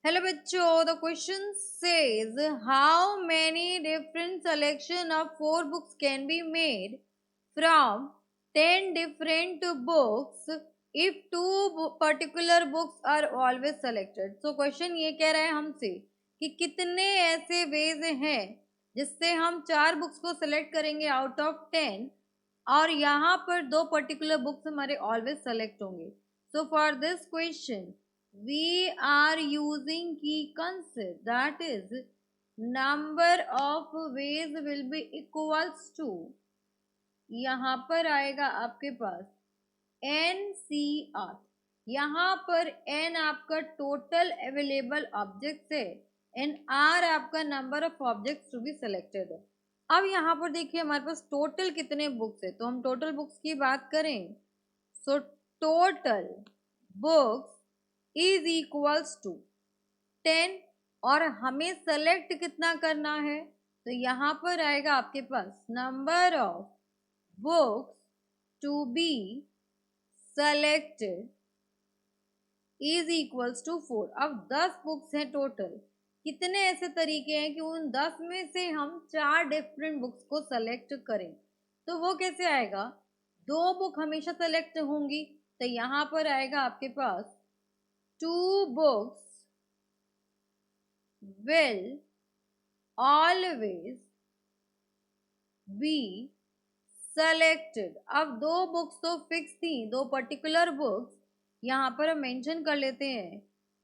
Hello बच्चों, the question says how many different selection of 4 books can be made from 10 different books if two particular books are always selected. So question ये कह रहा है हमसे कि कितने ऐसे वेज हैं जिससे हम 4 बुक्स को सेलेक्ट करेंगे आउट ऑफ 10 और यहाँ पर 2 पर्टिकुलर बुक्स हमारे ऑलवेज सेलेक्ट होंगे. So for this question we are using key concept, that is number of ways will be equals to, यहाँ पर आएगा आपके पास NCR. यहाँ पर N आपका टोटल अवेलेबल ऑब्जेक्ट्स है एंड R आपका number of objects to be selected है. अब यहाँ पर देखिए हमारे पास टोटल कितने बुक्स है, तो हम टोटल बुक्स की बात करें. So total books is equals to 10 और हमें सेलेक्ट कितना करना है, तो यहाँ पर आएगा आपके पास number of books to be selected is equals to 4. अब 10 बुक्स हैं टोटल. कितने ऐसे तरीके हैं कि उन 10 में से हम 4 डिफरेंट बुक्स को सेलेक्ट करें, तो वो कैसे आएगा. 2 बुक हमेशा सेलेक्ट होंगी, तो यहाँ पर आएगा आपके पास 2 books will always be selected. अब 2 बुक्स तो फिक्स थी, 2 पर्टिकुलर बुक्स. यहाँ पर हम मेंशन कर लेते हैं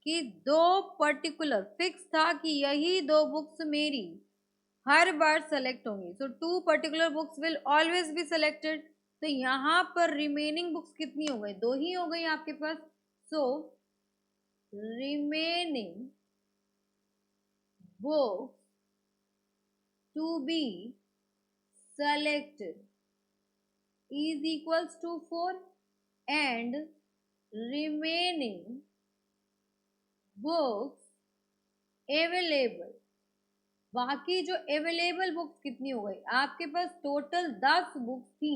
कि 2 पर्टिकुलर फिक्स था कि यही 2 बुक्स मेरी हर बार सेलेक्ट होंगी. सो 2 particular books will always be selected. तो यहाँ पर रिमेनिंग बुक्स कितनी हो गई, 2 ही हो गई आपके पास. सो remaining books to be selected is equals to 4 and remaining books available. बाकी जो अवेलेबल बुक्स कितनी हो गई आपके पास, टोटल 10 बुक्स थी.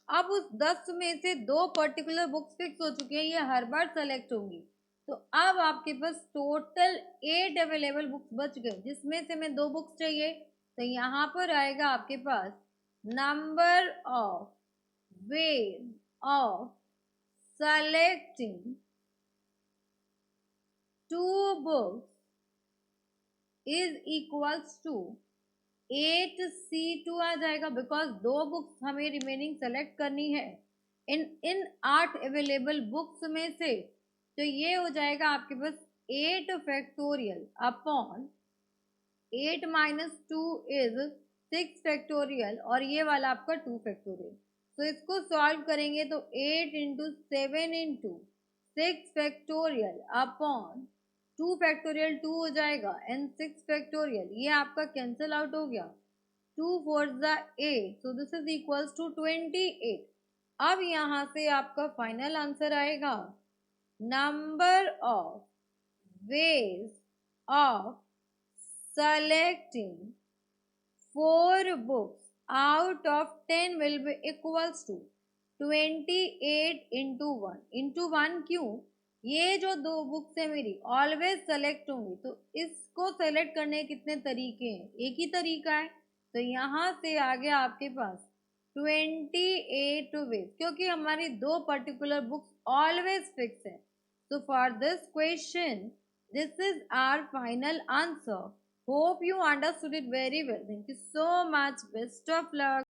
अब उस 10 में से 2 पर्टिकुलर बुक्स फिक्स हो चुकी हैं, ये हर बार सेलेक्ट होंगी. तो अब आपके पास टोटल 8 अवेलेबल बुक्स बच गए, जिसमें से हमें 2 बुक्स चाहिए. तो यहाँ पर आएगा आपके पास number of ways of selecting 2 books is equals to 8C2 आ जाएगा, बिकॉज 2 बुक्स हमें रिमेनिंग सेलेक्ट करनी है इन 8 अवेलेबल बुक्स में से. तो ये हो जाएगा आपके पास 8 factorial upon 8 minus 2 is 6 factorial और ये वाला आपका 2 फैक्टोरियल. तो इसको सॉल्व करेंगे तो 8 into 7 into 6 factorial upon 2 factorial 2 हो जाएगा एंड 6 फैक्टोरियल ये आपका कैंसिल आउट हो गया. 2 4 8, so this is equals to 28. अब यहाँ से आपका फाइनल आंसर आएगा number of ways of selecting 4 books out of 10 will be equals to 28 into 1 into 1. क्यों, ये जो 2 बुक्स है मेरी ऑलवेज सेलेक्ट होंगी, तो इसको सेलेक्ट करने के कितने तरीके हैं, एक ही तरीका है. तो यहाँ से आगे आपके पास 28 वेज, क्योंकि हमारी 2 पर्टिकुलर बुक्स ऑलवेज फिक्स है. So for this question, this is our final answer. Hope you understood it very well. Thank you so much. Best of luck.